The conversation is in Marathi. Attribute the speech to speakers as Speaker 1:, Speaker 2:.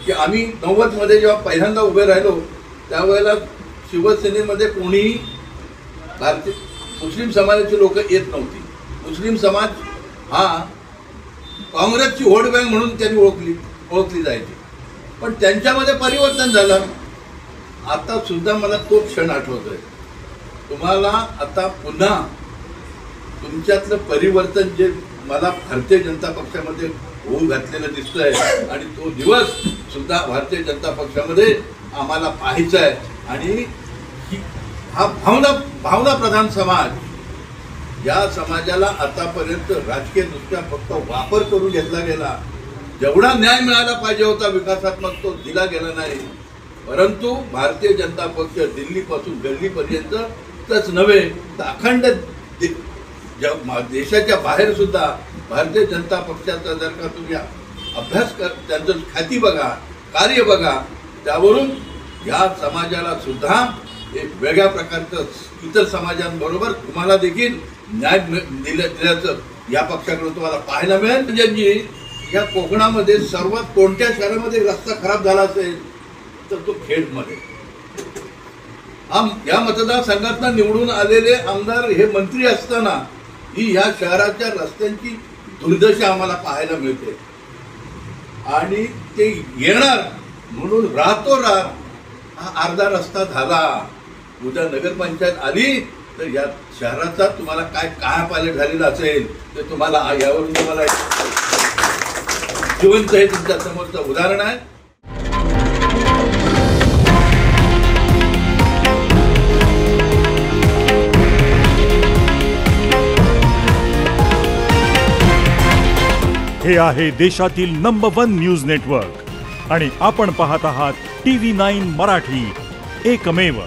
Speaker 1: की आम्ही 90 मध्ये जेव्हा पहिल्यांदा उभे राहिलो त्यावेळेला शिवसेनेमध्ये कोणीही भारतीय मुस्लिम समाजाची लोक येत नव्हती. मुस्लिम समाज हा काँग्रेसची व्होट बँक म्हणून त्यांनी ओळखली जायची. पण त्यांच्यामध्ये परिवर्तन झालं. आता सुद्धा मला तो क्षण आठवतोय. तुम्हाला आता पुन्हा तुमच्यातलं परिवर्तन जे मला भारतीय जनता पक्षामध्ये होऊ घातलेलं दिसतंय आणि तो दिवस सुद्धा भारतीय जनता पक्षामध्ये आम्हाला पाहायचा आहे. आणि हा भावना प्रधान समाज, या समाजाला आतापर्यंत राजकीय दृष्ट्या फक्त वापर करून घेतला गेला. जेवढा न्याय मिळाला पाहिजे होता विकासात्मक तो दिला गेला नाही. परंतु भारतीय जनता पक्ष दिल्लीपासून गल्लीपर्यंतच नव्हे तर अखंड देशाच्या बाहेर सुद्धा भारतीय जनता पक्षाचा जर का तुम्ही अभ्यास त्यांचं ख्याती बघा, कार्य बघा, त्यावरून या समाजाला सुद्धा एक वेगळ्या प्रकारचं इतर समाजांबरोबर तुम्हाला देखील न्याय दिल्याचं या पक्षाकडून तुम्हाला पाहायला मिळेल. म्हणजे या कोकणामध्ये सर्वात कोणत्या शहरामध्ये रस्ता खराब झाला असेल तर तो खेडमध्ये. या मतदारसंघातून निवडून आलेले आमदार हे मंत्री असताना ही ह्या शहराच्या रस्त्यांची दुर्दशा आम्हाला पाहायला मिळते. आणि ते येणार म्हणून रातोरात हा अर्धा रस्ता झाला. उद्या नगरपंचायत आली तर या शहराचा तुम्हाला काय पायलट झालेला असेल ते तुम्हाला यावरून तुम्हाला जिवंत हे तुमच्या समोरचं उदाहरण आहे.
Speaker 2: हे आहे देशातील नंबर 1 न्यूज नेटवर्क आणि आपण पाहत आहात TV9 मराठी, एकमेव.